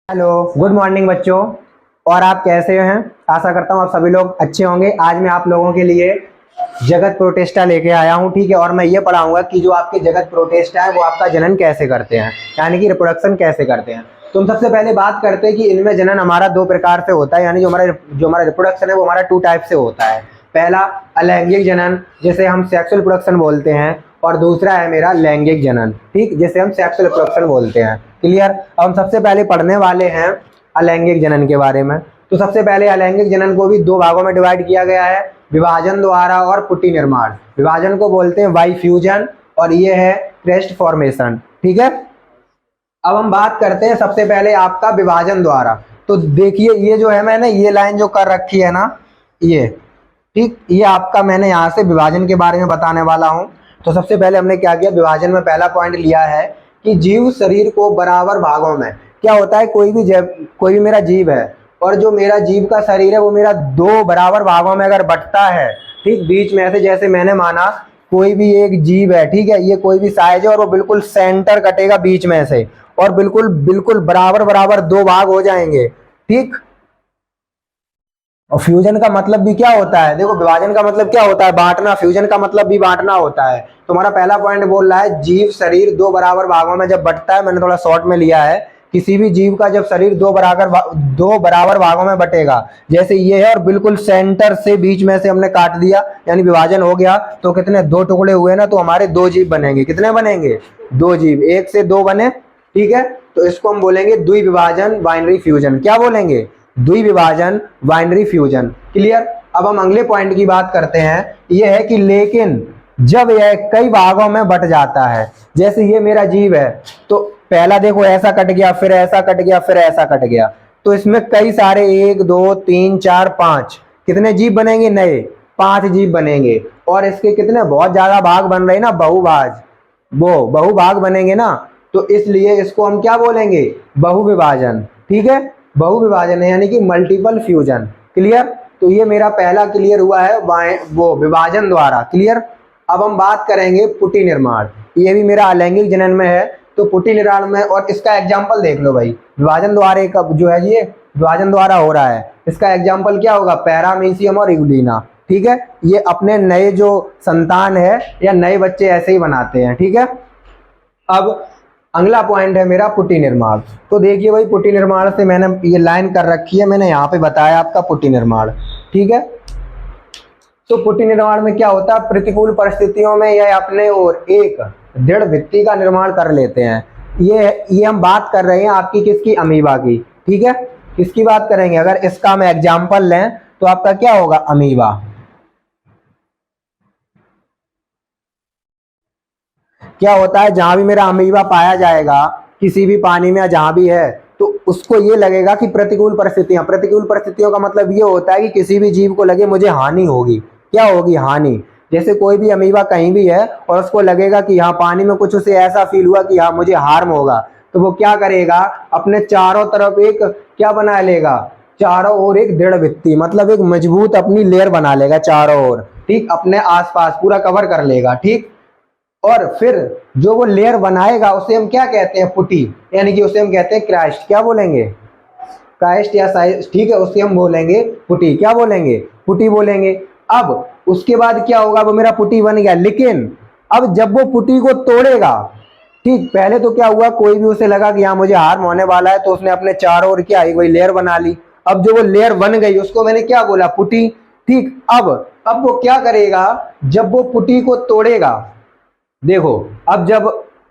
Hello, good morning बच्चों। और आप कैसे हैं? आशा करता हूँ आप सभी लोग अच्छे होंगे। आज मैं आप लोगों के लिए जगत प्रोटेस्टा लेके आया हूँ, ठीक है। और मैं ये पढ़ाऊंगा कि जो आपके जगत प्रोटेस्टा है वो आपका जनन कैसे करते हैं, यानी कि रिप्रोडक्शन कैसे करते हैं। तो हम सबसे पहले बात करते हैं कि इनमें जनन हमारा दो प्रकार से होता है, यानी जो हमारा रिप्रोडक्शन है वो हमारा 2 टाइप से होता है। पहला अलैंगिक जनन, जिसे हम सेक्सुअल रिप्रोडक्शन बोलते हैं, और दूसरा है मेरा लैंगिक जनन, ठीक, जिसे हम सेक्सुअल रिप्रोडक्शन बोलते हैं। क्लियर। अब हम सबसे पहले पढ़ने वाले हैं अलैंगिक जनन के बारे में। तो सबसे पहले अलैंगिक जनन को भी 2 भागों में डिवाइड किया गया है, विभाजन द्वारा और पुटी निर्माण। विभाजन को बोलते हैं वाई फ्यूजन और ये है क्रेस्ट फॉर्मेशन, ठीक है। अब हम बात करते हैं सबसे पहले आपका विभाजन द्वारा। तो देखिए ये जो है, मैंने ये लाइन जो कर रखी है ना, ये ठीक, ये आपका मैंने यहाँ से विभाजन के बारे में बताने वाला हूँ। तो सबसे पहले हमने क्या किया, विभाजन में पहला पॉइंट लिया है कि जीव शरीर को बराबर भागों में, क्या होता है, कोई भी मेरा जीव है और जो मेरा जीव का शरीर है वो मेरा 2 बराबर भागों में अगर बंटता है, ठीक, बीच में ऐसे, जैसे मैंने माना कोई भी एक जीव है, ठीक है, ये कोई भी साइज है और वो बिल्कुल सेंटर कटेगा बीच में से, और बिल्कुल बिल्कुल बराबर बराबर 2 भाग हो जाएंगे, ठीक। और फ्यूजन का मतलब भी क्या होता है, देखो विभाजन का मतलब क्या होता है, बांटना। फ्यूजन का मतलब भी बांटना होता है। तुम्हारा पहला पॉइंट बोल रहा है जीव शरीर 2 बराबर भागों में जब बंटता है, मैंने थोड़ा शॉर्ट में लिया है, किसी भी जीव का जब शरीर 2 बराबर भागों में बटेगा, जैसे ये है, और बिल्कुल सेंटर से बीच में से हमने काट दिया, यानी विभाजन हो गया, तो कितने 2 टुकड़े हुए ना, तो हमारे 2 जीव बनेंगे। कितने बनेंगे? 2 जीव, 1 से 2 बने, ठीक है। तो इसको हम बोलेंगे द्विविभाजन बाइनरी फ्यूजन। क्या बोलेंगे? द्विविभाजन बाइनरी फ्यूजन। क्लियर। अब हम अगले पॉइंट की बात करते हैं, यह है कि लेकिन जब यह कई भागों में बट जाता है, जैसे ये मेरा जीव है, तो पहला देखो ऐसा कट गया, फिर ऐसा कट गया, फिर ऐसा कट गया, तो इसमें कई सारे 1 2 3 4 5 कितने जीव बनेंगे? नए 5 जीव बनेंगे। और इसके कितने बहुत ज्यादा भाग बन रहे ना, बहुभाज, वो बहुभाग बनेंगे ना, तो इसलिए इसको हम क्या बोलेंगे? बहुविभाजन, ठीक है। बहुविभाजन है, यानी कि मल्टीपल फ्यूजन। क्लियर। तो ये मेरा पहला क्लियर हुआ है वो विभाजन द्वारा। क्लियर। अब हम बात करेंगे पुटी निर्माण। ये भी मेरा अलैंगिक जनन में है, तो पुटी निर्माण में, और इसका एग्जाम्पल देख लो भाई, विभाजन द्वारा का जो है ये विभाजन द्वारा हो रहा है, इसका एग्जाम्पल क्या होगा? पैरामीशियम और इग्लिना, ठीक है। ये अपने नए जो संतान है या नए बच्चे ऐसे ही बनाते हैं, ठीक है। अब अगला पॉइंट है मेरा पुटी निर्माण। तो देखिए भाई, पुटी निर्माण से मैंने ये लाइन कर रखी है, मैंने यहाँ पे बताया आपका पुटी निर्माण, ठीक है। तो पुटी निर्माण में क्या होता है, प्रतिकूल परिस्थितियों में यह अपने और एक दृढ़ भित्ति का निर्माण कर लेते हैं। ये हम बात कर रहे हैं आपकी किसकी? अमीबा की, ठीक है। किसकी बात करेंगे? अगर इसका हम एग्जाम्पल लें तो आपका क्या होगा? अमीबा। क्या होता है, जहां भी मेरा अमीबा पाया जाएगा किसी भी पानी में, जहां भी है, तो उसको ये लगेगा कि प्रतिकूल परिस्थितियों का मतलब ये होता है कि किसी भी जीव को लगे मुझे हानि होगी। क्या होगी? हानि। जैसे कोई भी अमीबा कहीं भी है और उसको लगेगा कि यहाँ पानी में कुछ उसे ऐसा फील हुआ कि यहाँ मुझे हार्म होगा, तो वो क्या करेगा? अपने चारों तरफ एक क्या बना लेगा? चारों ओर एक दृढ़ भित्ति, मतलब एक मजबूत अपनी लेयर बना लेगा चारों ओर, ठीक, अपने आसपास पूरा कवर कर लेगा, ठीक। और फिर जो वो लेयर बनाएगा उसे हम क्या कहते हैं? पुटी, यानी कि उसे हम कहते हैं क्राइस्ट। क्या बोलेंगे? क्राइस्ट या साइज, ठीक है, उसे हम बोलेंगे पुटी। क्या बोलेंगे? पुटी बोलेंगे। अब उसके बाद क्या होगा? वो मेरा पुटी बन गया, लेकिन अब जब वो पुटी को तोड़ेगा, ठीक, पहले तो क्या हुआ, कोई भी उसे लगा कि यहाँ मुझे हार्म होने वाला है, तो उसने अपने चारों ओर क्या वही लेयर बना ली। अब जो वो लेयर बन गई उसको मैंने क्या बोला? पुटी, ठीक। अब वो क्या करेगा? जब वो पुटी को तोड़ेगा, देखो, अब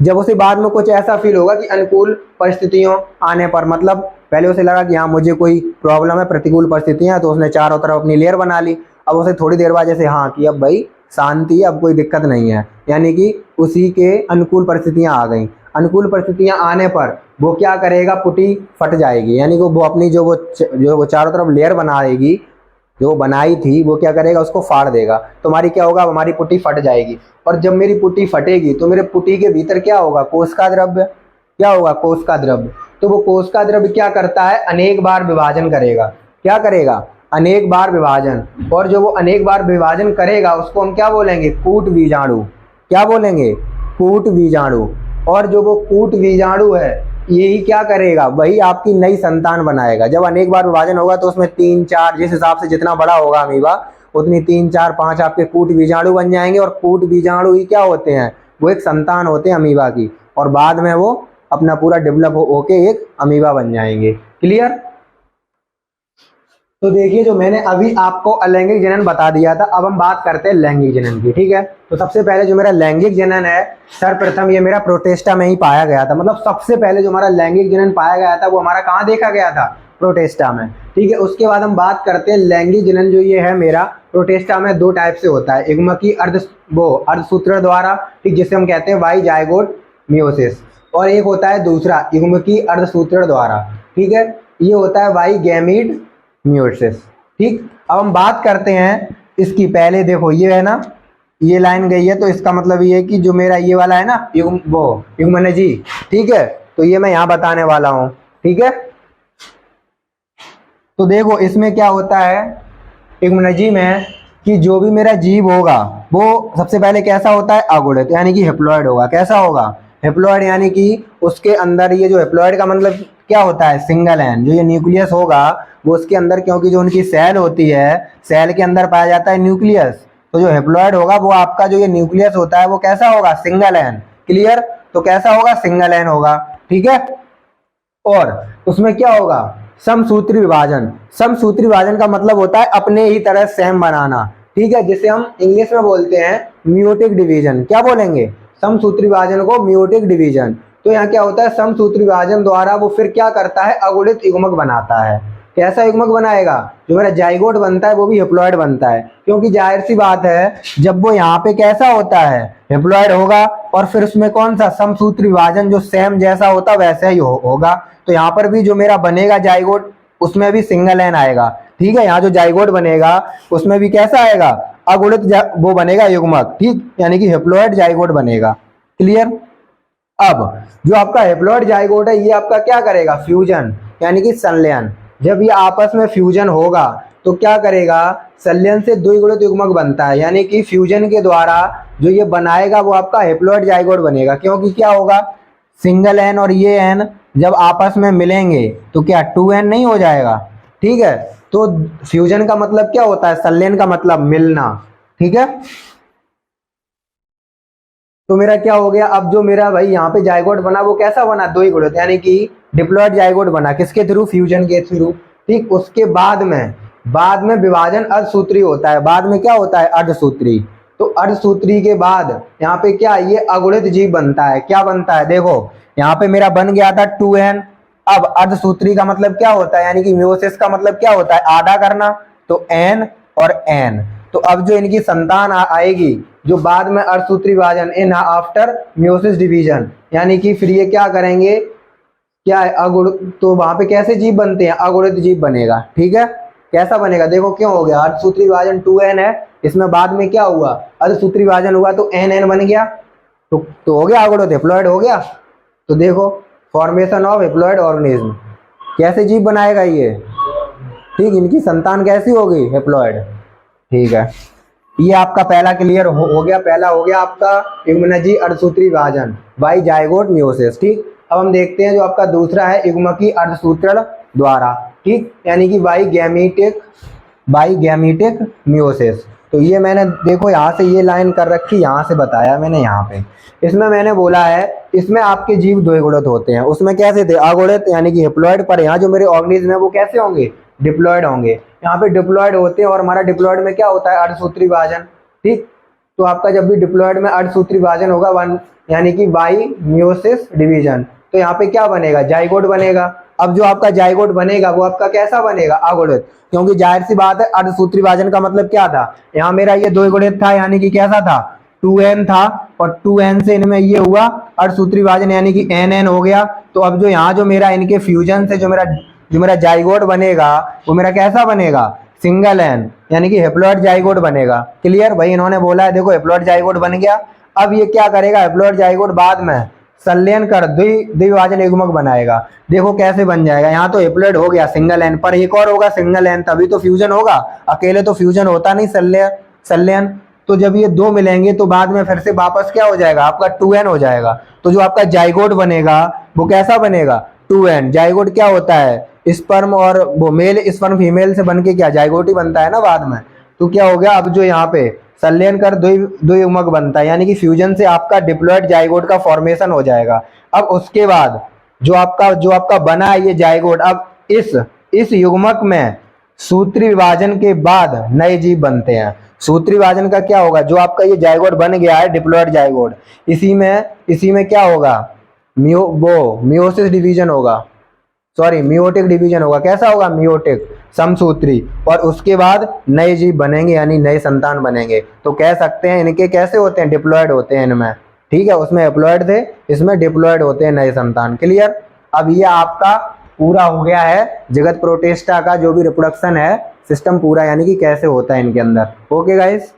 जब उसे बाद में कुछ ऐसा फील होगा कि अनुकूल परिस्थितियों आने पर, मतलब पहले उसे लगा कि हाँ मुझे कोई प्रॉब्लम है, प्रतिकूल परिस्थितियां, तो उसने चारों तरफ अपनी लेयर बना ली। अब उसे थोड़ी देर बाद जैसे हाँ कि अब भाई शांति है, अब कोई दिक्कत नहीं है, यानी कि उसी के अनुकूल परिस्थितियां आ गई। अनुकूल परिस्थितियां आने पर वो क्या करेगा? पुटी फट जाएगी, यानी कि वो अपनी जो वो चारों तरफ लेयर बनाएगी, जो बनाई थी, वो क्या करेगा? उसको फाड़ देगा। तो हमारी क्या होगा? हमारी पुटी फट जाएगी। और जब मेरी पुटी फटेगी तो मेरे पुटी के भीतर क्या होगा? कोश का द्रव्य। क्या होगा? कोश का द्रव्य। तो वो कोश का द्रव्य क्या करता है? अनेक बार विभाजन करेगा। क्या करेगा? अनेक बार विभाजन। और जो वो अनेक बार विभाजन करेगा उसको हम क्या बोलेंगे? कूट बीजाणु। क्या बोलेंगे? कूट बीजाणु। और जो वो कूट बीजाणु है यही क्या करेगा, वही आपकी नई संतान बनाएगा। जब अनेक बार विभाजन होगा तो उसमें 3 4 जिस हिसाब से जितना बड़ा होगा अमीबा उतनी 3 4 5 आपके कूट बीजाणु बन जाएंगे, और कूट बीजाणु ही क्या होते हैं, वो एक संतान होते हैं अमीबा की, और बाद में वो अपना पूरा डेवलप होके एक अमीबा बन जाएंगे। क्लियर। तो देखिए जो मैंने अभी आपको अलैंगिक जनन बता दिया था, अब हम बात करते हैं लैंगिक जनन की। ठीक है, तो सबसे पहले जो मेरा लैंगिक जनन है, सर्वप्रथम ये मेरा प्रोटेस्टा में ही पाया गया था। मतलब सबसे पहले जो हमारा लैंगिक जनन पाया गया था वो हमारा कहाँ देखा गया था, प्रोटेस्टा में। ठीक है, उसके बाद हम बात करते हैं लैंगिक जनन जो ये है मेरा प्रोटेस्टा में 2 टाइप से होता है, युग्मकी अर्धसूत्रण द्वारा, ठीक, जिसे हम कहते हैं वाई जायगोट मियोसिस, और एक होता है दूसरा युग्मकी अर्धसूत्रण द्वारा। ठीक है, ये होता है वाई गैमीट मियोसिस। ठीक, अब हम बात करते हैं इसकी। पहले देखो ये है ना, ये लाइन गई है तो इसका मतलब ये है कि जो मेरा ये वाला है ना युग्मनजी, ठीक है, तो ये मैं यहाँ बताने वाला हूँ। ठीक है, तो देखो इसमें क्या होता है युग्मनजी में कि जो भी मेरा जीव होगा वो सबसे पहले कैसा होता है, अगुणित, यानी कि हेप्लॉइड होगा। कैसा होगा, हेप्लॉइड, यानी कि उसके अंदर ये जो हेप्लॉइड का मतलब क्या होता है, सिंगल एन। जो ये न्यूक्लियस होगा वो उसके अंदर, क्योंकि जो उनकी सेल होती है, सेल के अंदर पाया जाता है न्यूक्लियस, तो जो हेप्लॉइड होगा वो आपका जो ये न्यूक्लियस होता है वो कैसा होगा, सिंगल एन। क्लियर, तो कैसा होगा, सिंगल एन होगा। ठीक है, और उसमें क्या होगा, समसूत्री विभाजन। समसूत्री विभाजन का मतलब होता है अपने ही तरह सेम बनाना। ठीक है, जिसे हम इंग्लिश में बोलते हैं मियोटिक डिवीजन। क्या बोलेंगे, समसूत्री विभाजन को मियोटिक डिवीजन। तो यहाँ क्या होता है, समसूत्री विभाजन द्वारा वो फिर क्या करता है, अगुणित युग्मक बनाता है। कैसा युग्मक बनाएगा, जो मेरा जाइगोट बनता है वो भी हेप्लॉइड बनता है, क्योंकि जाहिर सी बात है जब वो यहाँ पे कैसा होता है, हेप्लॉइड होगा, और फिर उसमें कौन सा, समसूत्री विभाजन जो सेम जैसा होता वैसा ही होगा। तो यहाँ पर भी जो मेरा बनेगा जाइगोट उसमें भी सिंगल एन आएगा। ठीक है, यहाँ जो जाइगोट बनेगा उसमें भी कैसा आएगा, अगुणित वो बनेगा युग्मक। ठीक, यानी कि हेप्लॉइड जाइगोट बनेगा। क्लियर। अब जो आपका हेप्लॉइड जाइगोट है ये आपका क्या करेगा, फ्यूजन, यानी कि संलयन। जब ये आपस में फ्यूजन होगा तो क्या करेगा, संलयन से द्विगुणित युग्मक बनता है, यानी कि फ्यूजन के द्वारा जो ये बनाएगा वो आपका हेप्लॉइड जाइगोट बनेगा। क्योंकि क्या होगा, सिंगल एन और ये एन जब आपस में मिलेंगे तो क्या 2n नहीं हो जाएगा। ठीक है, तो फ्यूजन का मतलब क्या होता है, संलयन का मतलब मिलना। ठीक है, तो मेरा क्या हो गया, अब जो मेरा भाई यहाँ पे जाइगोट बना वो कैसा बना, द्विगुणित, यानी कि डिप्लॉयड जाइगोट बना, किसके थ्रू, फ्यूजन के थ्रू। ठीक, उसके बाद में विभाजन अर्धसूत्री होता है। बाद में क्या होता है, अर्धसूत्री। तो अर्धसूत्री के बाद यहाँ पे क्या, ये अगुणित जीव बनता है। क्या बनता है, देखो यहाँ पे मेरा बन गया था 2n। अब अर्धसूत्री का मतलब क्या होता है, यानी कि मियोसिस का मतलब क्या होता है, आधा करना, तो n और n। तो अब जो इनकी संतान आएगी जो बाद में अर्धसूत्री विभाजन इन आफ्टर मियोसिस डिवीजन, यानी कि फिर ये क्या करेंगे, क्या है, अगुण, तो वहां पे कैसे जीव बनते हैं, अगुणित जीव बनेगा। ठीक है, कैसा बनेगा, देखो क्यों हो गया, अर्धसूत्री विभाजन 2n है, इसमें बाद में क्या हुआ, अर्धसूत्री विभाजन हुआ तो nn बन गया, तो हो गया अगुणित, हेप्लॉइड हो गया। तो देखो फॉर्मेशन ऑफ हेप्लॉइड ऑर्गेनिज्म, कैसे जीव बनाएगा ये। ठीक, इनकी संतान कैसी होगी, हेप्लॉइड। ठीक है, ये आपका पहला क्लियर हो गया। पहला हो गया आपका युग्मनजी अर्धसूत्री विभाजन, वाई जाइगोट मियोसिस। ठीक, अब हम देखते हैं जो आपका दूसरा है युग्मकी अर्धसूत्रण द्वारा। ठीक, यानी कि वाई गैमीटिक मियोसिस। तो ये मैंने देखो यहाँ से ये लाइन कर रखी, यहाँ से बताया मैंने, यहाँ पे इसमें मैंने बोला है इसमें आपके जीव द्विगुणित होते हैं, उसमें कैसे थे, अगुणित, यानी कि हेप्लॉइड। पर यहाँ जो मेरे ऑर्गेनिज्म है वो कैसे होंगे, डिप्लॉयड होंगे। यहाँ पे डिप्लॉयड होते हैं, और हमारा डिप्लॉयड में क्या होता है, अर्धसूत्री विभाजन। ठीक, तो आपका जब भी डिप्लॉयड में अर्धसूत्री विभाजन होगा 1, यानी कि बाई मियोसिस डिवीजन, तो यहाँ पे क्या बनेगा, जाइगोट बनेगा। अब जो आपका जाइगोट बनेगा वो आपका कैसा बनेगा, अगुणित, क्योंकि जाहिर सी बात है अर्धसूत्री विभाजन का मतलब क्या था, यहाँ मेरा ये द्विगुणित था, यानी कि कैसा था, 2n था, और 2n से इनमें ये हुआ अर्धसूत्री विभाजन, यानी कि nn हो गया। तो अब जो यहाँ जो मेरा इनके फ्यूजन से जो मेरा जाइगोट बनेगा वो मेरा कैसा बनेगा, सिंगल एन, यानी कि हेप्लॉइड जाइगोट बनेगा। क्लियर, भाई इन्होंने बोला है, देखो हेप्लॉइड जाइगोट बन गया। अब ये क्या करेगा, हेप्लॉइड जाइगोट बाद में संलयन कर द्विभाजन युग्मक बनाएगा। देखो कैसे बन जाएगा, यहाँ तो हेप्लॉइड हो गया सिंगल एन, पर एक और होगा सिंगल एन, तभी तो फ्यूजन होगा, अकेले तो फ्यूजन होता नहीं संलयन। तो जब ये दो मिलेंगे तो बाद में फिर से वापस क्या हो जाएगा, आपका 2n हो जाएगा। तो जो आपका जाइगोट बनेगा वो कैसा बनेगा, 2n। जाइगोट क्या होता है, स्पर्म और वो मेल स्पर्म फीमेल से बन के क्या जाइगोट ही बनता है ना बाद में। तो क्या हो गया, अब जो यहाँ पे संलयन कर द्वियुग्मक बनता है, यानी कि फ्यूजन से आपका डिप्लॉयड जाइगोट का फॉर्मेशन हो जाएगा। अब उसके बाद जो आपका बना है ये जाइगोट, अब इस युग्मक में सूत्री विभाजन के बाद नए जीव बनते हैं। सूत्री विभाजन का क्या होगा, जो आपका ये जाइगोट बन गया है डिप्लॉयड जाइगोट, इसी में क्या होगा, मियोसिस डिवीजन होगा, सॉरी मियोटिक डिवीजन होगा। कैसा होगा, मियोटिक समसूत्री, और उसके बाद नए जीव बनेंगे यानी नए संतान बनेंगे। तो कह सकते हैं इनके कैसे होते हैं, डिप्लॉयड होते हैं इनमें, ठीक है। उसमें एप्लॉयड थे, इसमें डिप्लॉयड होते हैं नए संतान। क्लियर। अब ये आपका पूरा हो गया है जगत प्रोटिस्टा का जो भी रिप्रोडक्शन है सिस्टम पूरा, यानी कि कैसे होता है इनके अंदर। Okay guys.